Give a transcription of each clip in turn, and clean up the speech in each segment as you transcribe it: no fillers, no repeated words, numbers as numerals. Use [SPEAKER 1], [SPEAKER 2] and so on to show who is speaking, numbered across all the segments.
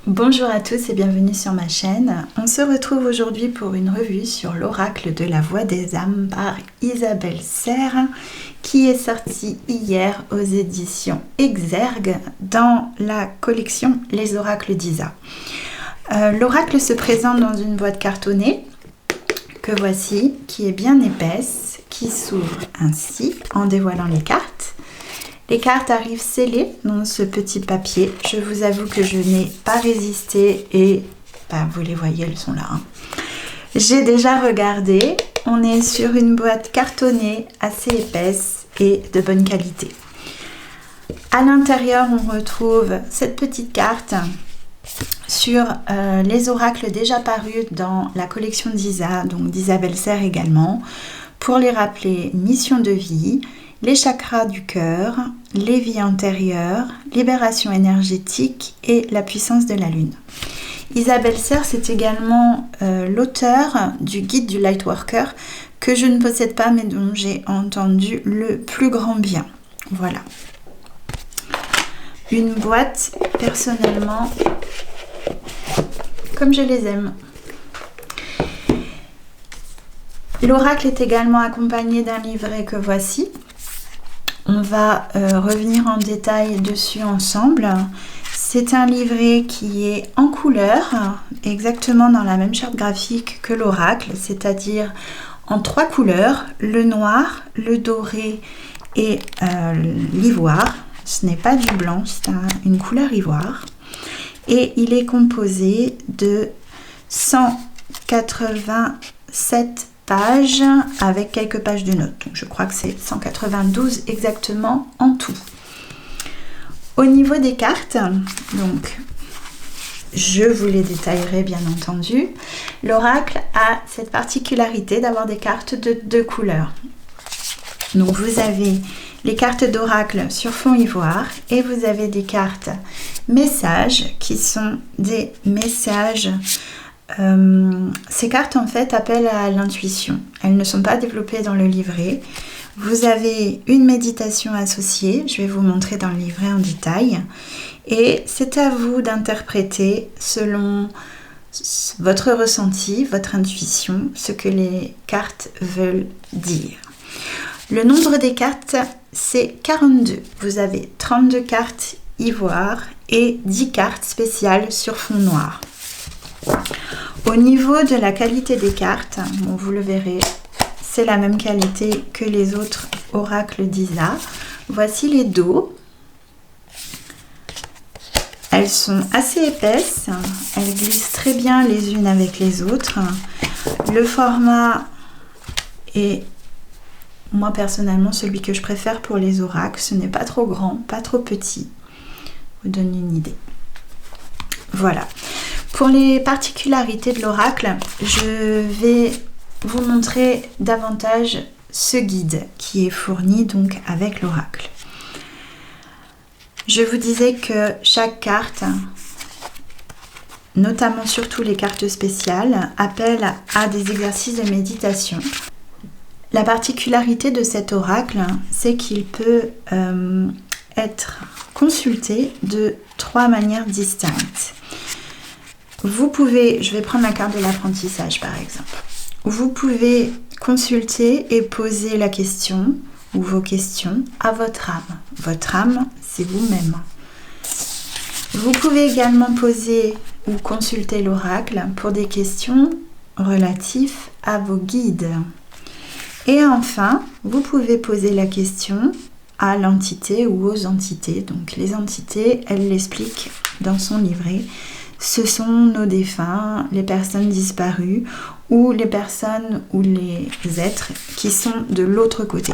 [SPEAKER 1] Bonjour à tous et bienvenue sur ma chaîne. On se retrouve aujourd'hui pour une revue sur l'oracle de la voix des âmes par Isabelle Serre qui est sortie hier aux éditions Exergue dans la collection Les oracles d'Isa. L'oracle se présente dans une boîte cartonnée que voici, qui est bien épaisse, qui s'ouvre ainsi en dévoilant les cartes. Les cartes arrivent scellées dans ce petit papier. Je vous avoue que je n'ai pas résisté et vous les voyez, elles sont là. J'ai déjà regardé. On est sur une boîte cartonnée assez épaisse et de bonne qualité. À l'intérieur, on retrouve cette petite carte sur les oracles déjà parus dans la collection d'Isa, donc d'Isabelle Serre également, pour les rappeler mission de vie, les chakras du cœur, les vies antérieures, libération énergétique et la puissance de la lune. Isabelle Serre, c'est également l'auteur du guide du Lightworker que je ne possède pas mais dont j'ai entendu le plus grand bien. Voilà. Une boîte, personnellement, comme je les aime. L'oracle est également accompagné d'un livret que voici. On va revenir en détail dessus ensemble. C'est un livret qui est en couleur, exactement dans la même charte graphique que l'oracle, c'est-à-dire en 3 couleurs, le noir, le doré et l'ivoire. Ce n'est pas du blanc, c'est une couleur ivoire. Et il est composé de 187 pages avec quelques pages de notes. Donc je crois que c'est 192 exactement en tout. Au niveau des cartes, donc je vous les détaillerai bien entendu. L'oracle a cette particularité d'avoir des cartes de 2 couleurs. Donc vous avez les cartes d'oracle sur fond ivoire et vous avez des cartes messages qui sont des messages. Ces cartes en fait appellent à l'intuition. Elles ne sont pas développées dans le livret. Vous avez une méditation associée, je vais vous montrer dans le livret en détail. Et c'est à vous d'interpréter selon votre ressenti, votre intuition, ce que les cartes veulent dire. Le nombre des cartes, c'est 42. Vous avez 32 cartes ivoire et 10 cartes spéciales sur fond noir. Au niveau de la qualité des cartes, bon, vous le verrez, c'est la même qualité que les autres oracles d'Isa. Voici les dos. Elles sont assez épaisses, elles glissent très bien les unes avec les autres. Le format est, moi personnellement, celui que je préfère pour les oracles. Ce n'est pas trop grand, pas trop petit. Je vous donne une idée. Voilà. Pour les particularités de l'oracle, je vais vous montrer davantage ce guide qui est fourni donc avec l'oracle. Je vous disais que chaque carte, notamment surtout les cartes spéciales, appelle à des exercices de méditation. La particularité de cet oracle, c'est qu'il peut être consulté de 3 manières distinctes. Vous pouvez, je vais prendre la carte de l'apprentissage par exemple. Vous pouvez consulter et poser la question ou vos questions à votre âme. Votre âme, c'est vous-même. Vous pouvez également poser ou consulter l'oracle pour des questions relatives à vos guides. Et enfin, vous pouvez poser la question à l'entité ou aux entités. Donc les entités, elles l'expliquent dans son livret. Ce sont nos défunts, les personnes disparues ou les personnes ou les êtres qui sont de l'autre côté.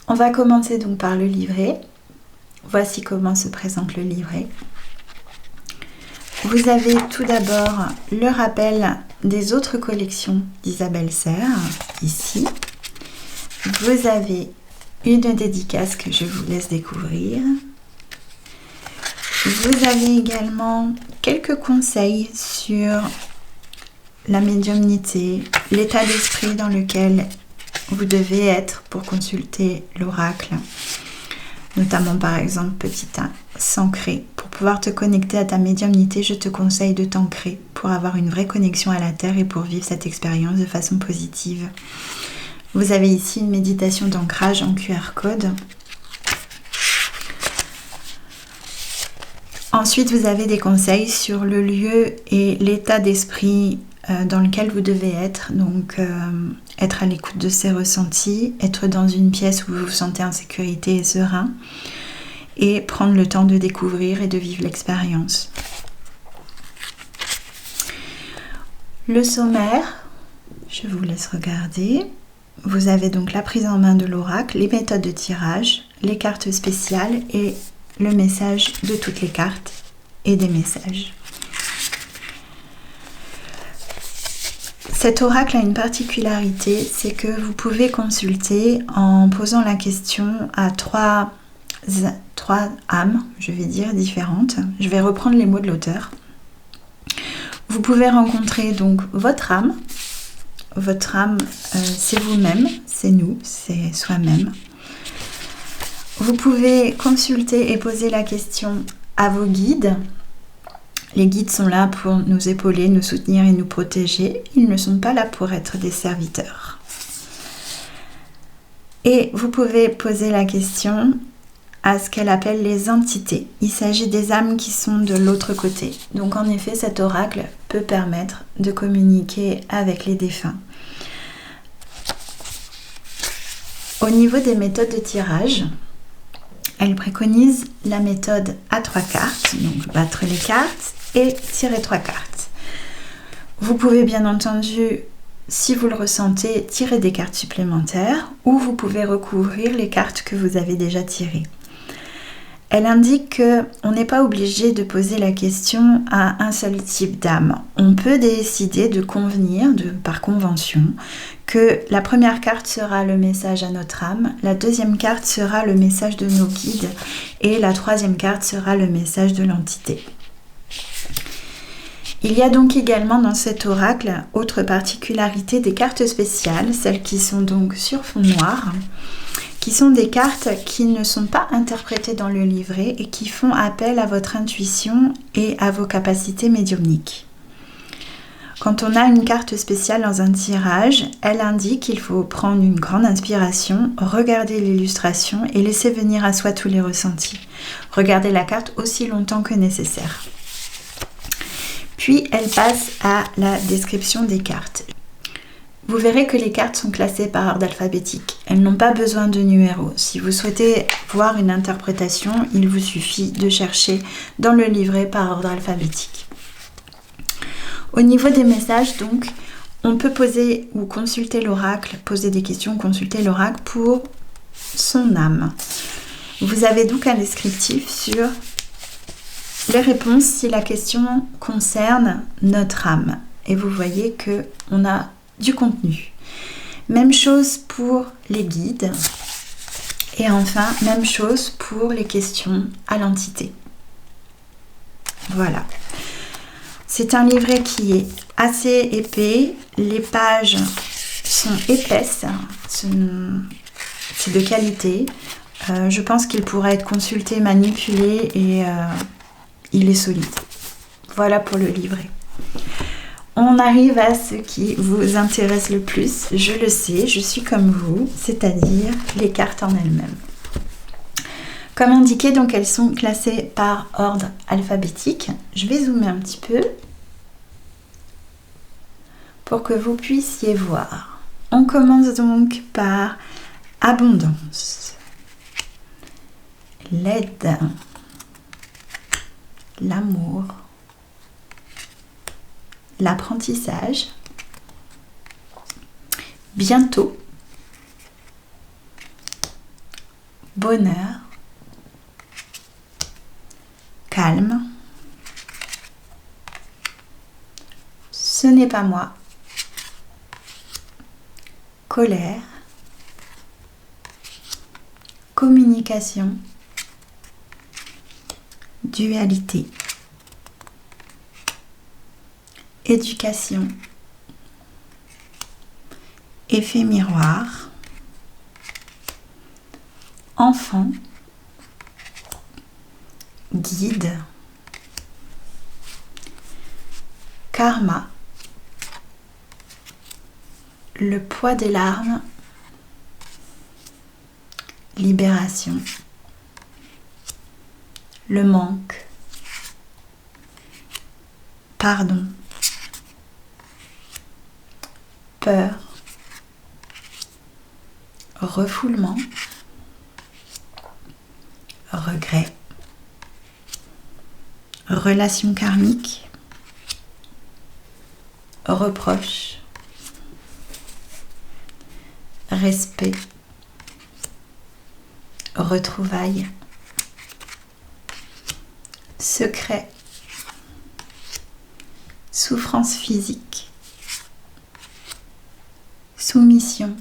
[SPEAKER 1] On va commencer donc par le livret. Voici comment se présente le livret. Vous avez tout d'abord le rappel des autres collections d'Isabelle Serre, ici. Vous avez une dédicace que je vous laisse découvrir. Vous avez également quelques conseils sur la médiumnité, l'état d'esprit dans lequel vous devez être pour consulter l'oracle. Notamment par exemple petit 1, s'ancrer pour pouvoir te connecter à ta médiumnité, je te conseille de t'ancrer pour avoir une vraie connexion à la Terre et pour vivre cette expérience de façon positive. Vous avez ici une méditation d'ancrage en QR code. Ensuite, vous avez des conseils sur le lieu et l'état d'esprit dans lequel vous devez être. Donc, être à l'écoute de ses ressentis, être dans une pièce où vous vous sentez en sécurité et serein, et prendre le temps de découvrir et de vivre l'expérience. Le sommaire, je vous laisse regarder. Vous avez donc la prise en main de l'oracle, les méthodes de tirage, les cartes spéciales et le message de toutes les cartes et des messages. Cet oracle a une particularité, c'est que vous pouvez consulter en posant la question à trois âmes, je vais dire, différentes. Je vais reprendre les mots de l'auteur. Vous pouvez rencontrer donc votre âme. Votre âme, c'est vous-même, c'est nous, c'est soi-même. Vous pouvez consulter et poser la question à vos guides. Les guides sont là pour nous épauler, nous soutenir et nous protéger. Ils ne sont pas là pour être des serviteurs. Et vous pouvez poser la question à ce qu'elle appelle les entités. Il s'agit des âmes qui sont de l'autre côté. Donc en effet, cet oracle peut permettre de communiquer avec les défunts. Au niveau des méthodes de tirage, elle préconise la méthode à 3 cartes, donc battre les cartes et tirer 3 cartes. Vous pouvez bien entendu, si vous le ressentez, tirer des cartes supplémentaires ou vous pouvez recouvrir les cartes que vous avez déjà tirées. Elle indique qu'on n'est pas obligé de poser la question à un seul type d'âme. On peut décider de convenir, par convention, que la première carte sera le message à notre âme, la deuxième carte sera le message de nos guides et la troisième carte sera le message de l'entité. Il y a donc également dans cet oracle, autre particularité, des cartes spéciales, celles qui sont donc sur fond noir, qui sont des cartes qui ne sont pas interprétées dans le livret et qui font appel à votre intuition et à vos capacités médiumniques. Quand on a une carte spéciale dans un tirage, elle indique qu'il faut prendre une grande inspiration, regarder l'illustration et laisser venir à soi tous les ressentis. Regardez la carte aussi longtemps que nécessaire. Puis elle passe à la description des cartes. Vous verrez que les cartes sont classées par ordre alphabétique. Elles n'ont pas besoin de numéros. Si vous souhaitez voir une interprétation, il vous suffit de chercher dans le livret par ordre alphabétique. Au niveau des messages, donc, on peut poser ou consulter l'oracle, poser des questions, consulter l'oracle pour son âme. Vous avez donc un descriptif sur les réponses si la question concerne notre âme. Et vous voyez qu'on a du contenu. Même chose pour les guides. Et enfin, même chose pour les questions à l'entité. Voilà. C'est un livret qui est assez épais. Les pages sont épaisses. C'est de qualité. Je pense qu'il pourra être consulté, manipulé et il est solide. Voilà pour le livret. On arrive à ce qui vous intéresse le plus, je le sais, je suis comme vous, c'est-à-dire les cartes en elles-mêmes. Comme indiqué, donc elles sont classées par ordre alphabétique. Je vais zoomer un petit peu pour que vous puissiez voir. On commence donc par abondance, l'aide, l'amour, l'apprentissage, bientôt, bonheur, calme, ce n'est pas moi, colère, communication, dualité, éducation, effet miroir, enfant, guide, karma, le poids des larmes, libération, le manque, pardon, peur, refoulement, regret, relation karmique, reproche, respect, retrouvailles, secret, souffrance physique, soumission,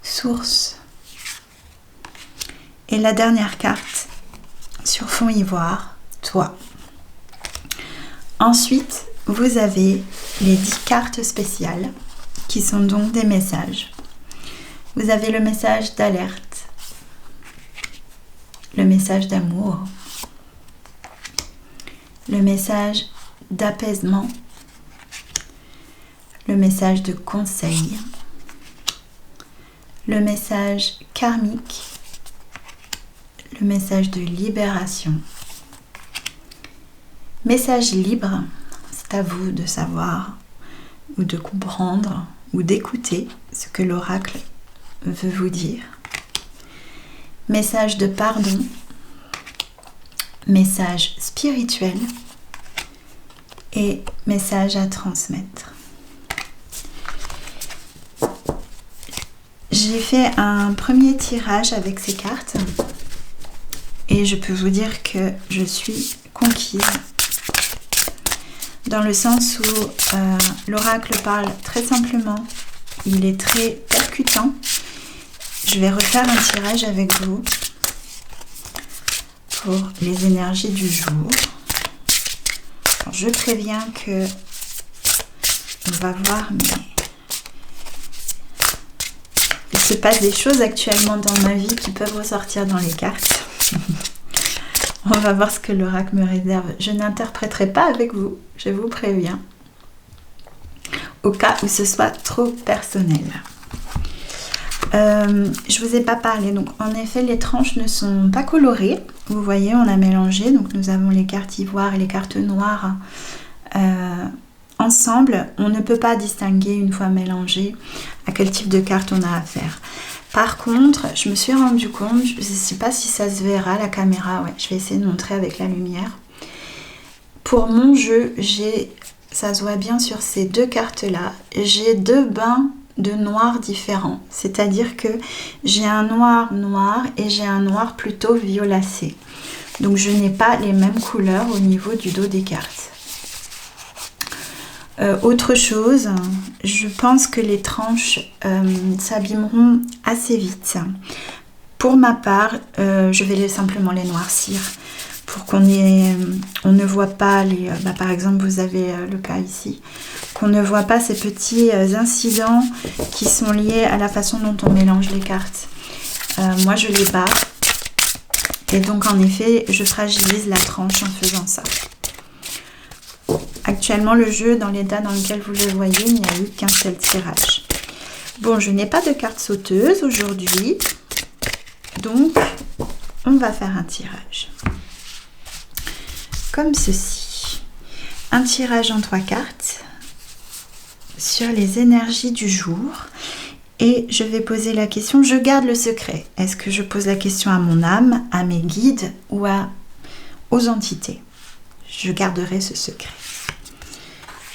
[SPEAKER 1] source. Et la dernière carte sur fond ivoire, toi. Ensuite, vous avez les 10 cartes spéciales qui sont donc des messages. Vous avez le message d'alerte, le message d'amour, le message d'apaisement, le message de conseil, le message karmique, le message de libération, message libre, c'est à vous de savoir ou de comprendre ou d'écouter ce que l'oracle veut vous dire. Message de pardon, message spirituel et message à transmettre. J'ai fait un premier tirage avec ces cartes et je peux vous dire que je suis conquise dans le sens où l'oracle parle très simplement, il est très percutant. Je vais refaire un tirage avec vous pour les énergies du jour. Alors, je préviens que on va voir, mais il se passe des choses actuellement dans ma vie qui peuvent ressortir dans les cartes. On va voir ce que l'oracle me réserve. Je n'interpréterai pas avec vous, je vous préviens, au cas où ce soit trop personnel. Je vous ai pas parlé, donc en effet les tranches ne sont pas colorées. Vous voyez, on a mélangé, donc nous avons les cartes ivoire et les cartes noires ensemble. On ne peut pas distinguer une fois mélangé à quel type de carte on a affaire. Par contre, je me suis rendu compte, je ne sais pas si ça se verra, la caméra, ouais, je vais essayer de montrer avec la lumière. Pour mon jeu, ça se voit bien sur ces deux cartes-là, j'ai 2 bains de noir différents. C'est-à-dire que j'ai un noir noir et j'ai un noir plutôt violacé. Donc je n'ai pas les mêmes couleurs au niveau du dos des cartes. Autre chose, je pense que les tranches s'abîmeront assez vite. Pour ma part, je vais simplement les noircir pour qu'on ne voit pas les... par exemple, vous avez le cas ici, qu'on ne voit pas ces petits incidents qui sont liés à la façon dont on mélange les cartes. Moi, je les bats et donc en effet, je fragilise la tranche en faisant ça. Actuellement, le jeu, dans l'état dans lequel vous le voyez, il n'y a eu qu'un seul tirage. Bon, je n'ai pas de carte sauteuse aujourd'hui, donc on va faire un tirage. Comme ceci. Un tirage en 3 cartes sur les énergies du jour. Et je vais poser la question, je garde le secret. Est-ce que je pose la question à mon âme, à mes guides ou aux entités? Je garderai ce secret.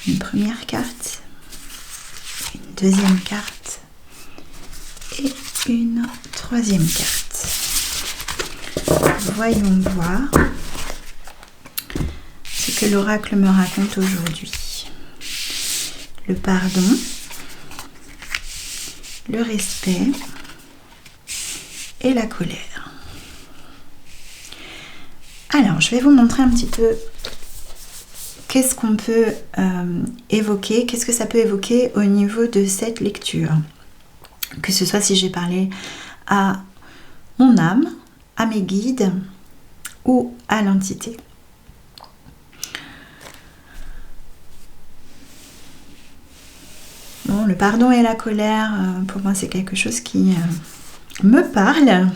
[SPEAKER 1] Une première carte, une deuxième carte et une troisième carte. Voyons voir ce que l'oracle me raconte aujourd'hui. Le pardon, le respect et la colère. Alors, je vais vous montrer un petit peu qu'est-ce qu'on peut évoquer, qu'est-ce que ça peut évoquer au niveau de cette lecture. Que ce soit si j'ai parlé à mon âme, à mes guides ou à l'entité. le pardon et la colère, pour moi c'est quelque chose qui me parle.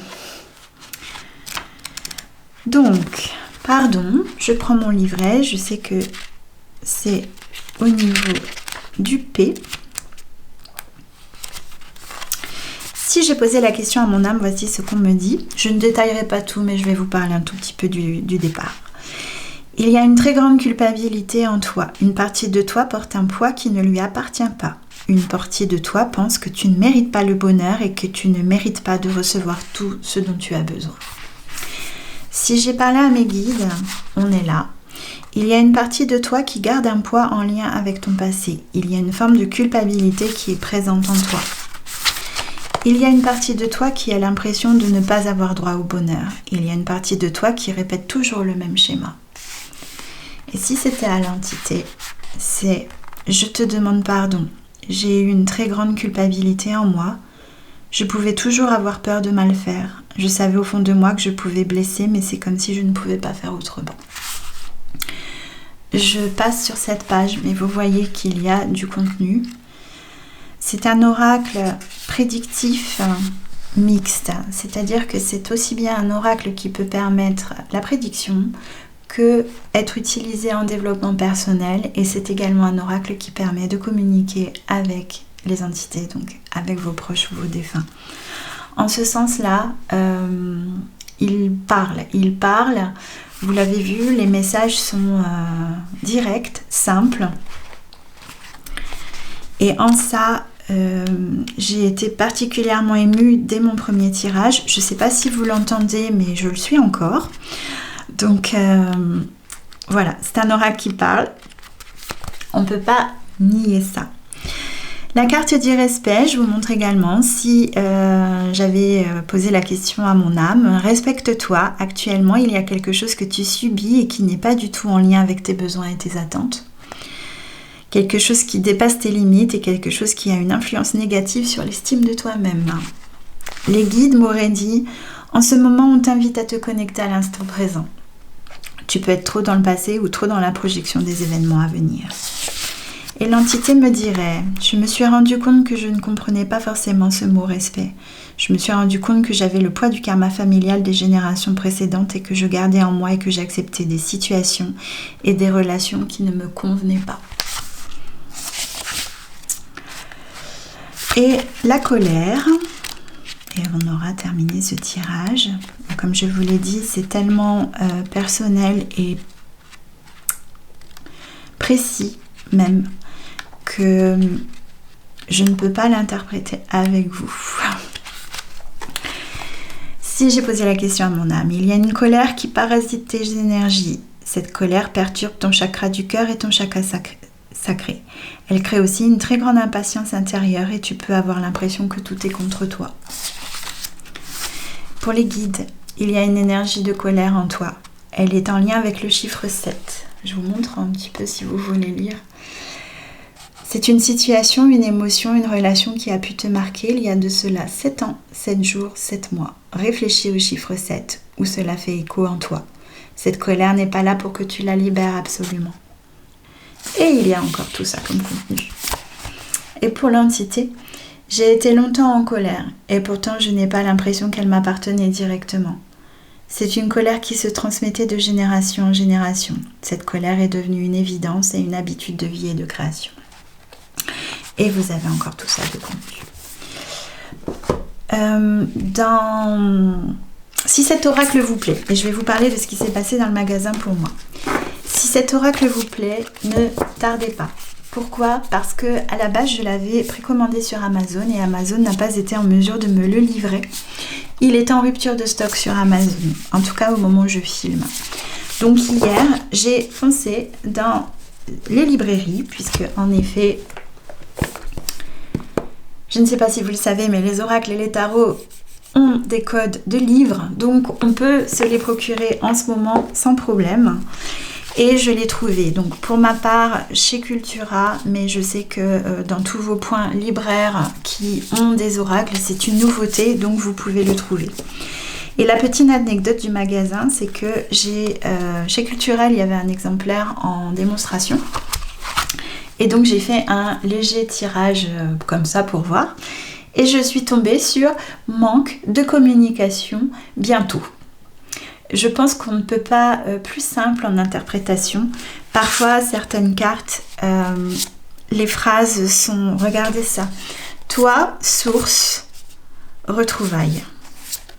[SPEAKER 1] Donc, pardon, je prends mon livret, je sais que c'est au niveau du P. Si j'ai posé la question à mon âme, voici ce qu'on me dit. Je ne détaillerai pas tout, mais je vais vous parler un tout petit peu du départ. Il y a une très grande culpabilité en toi. Une partie de toi porte un poids qui ne lui appartient pas. Une partie de toi pense que tu ne mérites pas le bonheur et que tu ne mérites pas de recevoir tout ce dont tu as besoin. Si j'ai parlé à mes guides, on est là. Il y a une partie de toi qui garde un poids en lien avec ton passé. Il y a une forme de culpabilité qui est présente en toi. Il y a une partie de toi qui a l'impression de ne pas avoir droit au bonheur. Il y a une partie de toi qui répète toujours le même schéma. Et si c'était à l'entité, c'est « je te demande pardon, j'ai eu une très grande culpabilité en moi, je pouvais toujours avoir peur de mal faire, je savais au fond de moi que je pouvais blesser, mais c'est comme si je ne pouvais pas faire autrement. » Je passe sur cette page, mais vous voyez qu'il y a du contenu. C'est un oracle prédictif mixte, c'est-à-dire que c'est aussi bien un oracle qui peut permettre la prédiction que être utilisé en développement personnel, et c'est également un oracle qui permet de communiquer avec les entités, donc avec vos proches ou vos défunts. En ce sens-là, il parle, vous l'avez vu, les messages sont directs, simples, et en ça, j'ai été particulièrement émue dès mon premier tirage. Je ne sais pas si vous l'entendez, mais je le suis encore. Donc voilà, c'est un oracle qui parle. On ne peut pas nier ça. La carte dit respect, je vous montre également si j'avais posé la question à mon âme. Respecte-toi, actuellement il y a quelque chose que tu subis et qui n'est pas du tout en lien avec tes besoins et tes attentes. Quelque chose qui dépasse tes limites et quelque chose qui a une influence négative sur l'estime de toi-même. Les guides m'auraient dit, en ce moment on t'invite à te connecter à l'instant présent. Tu peux être trop dans le passé ou trop dans la projection des événements à venir. Et l'entité me dirait, je me suis rendu compte que je ne comprenais pas forcément ce mot respect. Je me suis rendu compte que j'avais le poids du karma familial des générations précédentes et que je gardais en moi et que j'acceptais des situations et des relations qui ne me convenaient pas. Et la colère, et on aura terminé ce tirage. Comme je vous l'ai dit, c'est tellement personnel et précis même que je ne peux pas l'interpréter avec vous. Si j'ai posé la question à mon âme, il y a une colère qui parasite tes énergies. Cette colère perturbe ton chakra du cœur et ton chakra sacré. Elle crée aussi une très grande impatience intérieure et tu peux avoir l'impression que tout est contre toi. Pour les guides, il y a une énergie de colère en toi. Elle est en lien avec le chiffre 7. Je vous montre un petit peu si vous voulez lire. C'est une situation, une émotion, une relation qui a pu te marquer il y a de cela 7 ans, 7 jours, 7 mois. Réfléchis au chiffre 7, où cela fait écho en toi. Cette colère n'est pas là pour que tu la libères absolument. Et il y a encore tout ça comme contenu. Et pour l'entité, j'ai été longtemps en colère, et pourtant je n'ai pas l'impression qu'elle m'appartenait directement. C'est une colère qui se transmettait de génération en génération. Cette colère est devenue une évidence et une habitude de vie et de création. Et vous avez encore tout ça de contenu. Si cet oracle vous plaît, et je vais vous parler de ce qui s'est passé dans le magasin pour moi. Si cet oracle vous plaît, ne tardez pas. Pourquoi ? Parce que à la base, je l'avais précommandé sur Amazon et Amazon n'a pas été en mesure de me le livrer. Il est en rupture de stock sur Amazon, en tout cas au moment où je filme. Donc hier, j'ai foncé dans les librairies, puisque en effet, je ne sais pas si vous le savez, mais les oracles et les tarots ont des codes de livres, donc on peut se les procurer en ce moment sans problème. Et je l'ai trouvé, donc pour ma part chez Cultura, mais je sais que dans tous vos points libraires qui ont des oracles, c'est une nouveauté, donc vous pouvez le trouver. Et la petite anecdote du magasin, c'est que chez Cultura, il y avait un exemplaire en démonstration. Et donc j'ai fait un léger tirage comme ça pour voir. Et je suis tombée sur manque de communication bientôt. Je pense qu'on ne peut pas plus simple en interprétation. Parfois, certaines cartes, les phrases sont... Regardez ça. Toi, source, retrouvailles.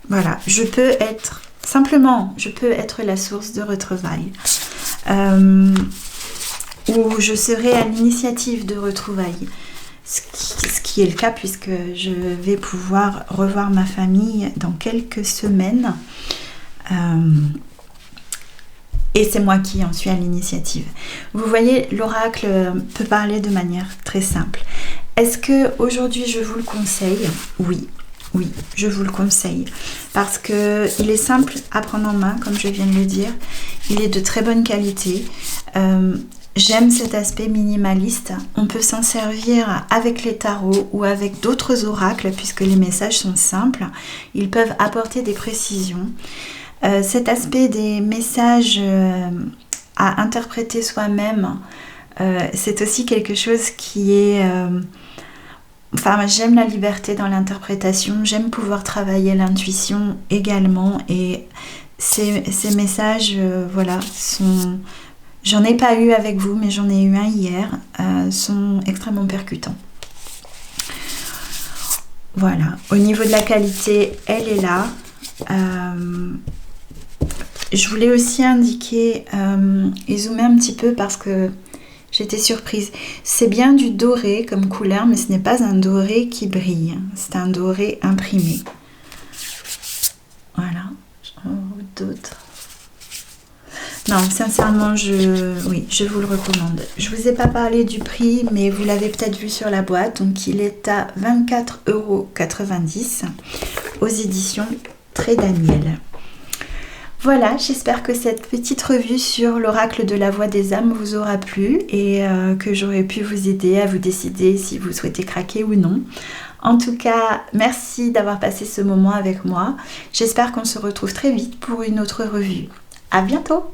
[SPEAKER 1] Voilà, je peux être... Simplement, je peux être la source de retrouvailles. Ou je serai à l'initiative de retrouvailles. Ce qui est le cas puisque je vais pouvoir revoir ma famille dans quelques semaines. Et c'est moi qui en suis à l'initiative. Vous voyez, l'oracle peut parler de manière très simple. Est-ce que aujourd'hui je vous le conseille? Oui, je vous le conseille. Parce qu'il est simple à prendre en main, comme je viens de le dire. Il est de très bonne qualité. J'aime cet aspect minimaliste. On peut s'en servir avec les tarots ou avec d'autres oracles puisque les messages sont simples. Ils peuvent apporter des précisions. Cet aspect des messages à interpréter soi-même, c'est aussi quelque chose qui est... Enfin, j'aime la liberté dans l'interprétation. J'aime pouvoir travailler l'intuition également. Et ces messages, voilà, sont... J'en ai pas eu avec vous, mais j'en ai eu un hier, sont extrêmement percutants. Voilà, au niveau de la qualité, elle est là. Je voulais aussi indiquer et zoomer un petit peu parce que j'étais surprise. C'est bien du doré comme couleur, mais ce n'est pas un doré qui brille. C'est un doré imprimé. Voilà, d'autres. Non, sincèrement, je vous le recommande. Je ne vous ai pas parlé du prix, mais vous l'avez peut-être vu sur la boîte. Donc, il est à 24,90 € aux éditions Très Daniel. Voilà, j'espère que cette petite revue sur l'oracle de la voix des âmes vous aura plu et que j'aurai pu vous aider à vous décider si vous souhaitez craquer ou non. En tout cas, merci d'avoir passé ce moment avec moi. J'espère qu'on se retrouve très vite pour une autre revue. À bientôt!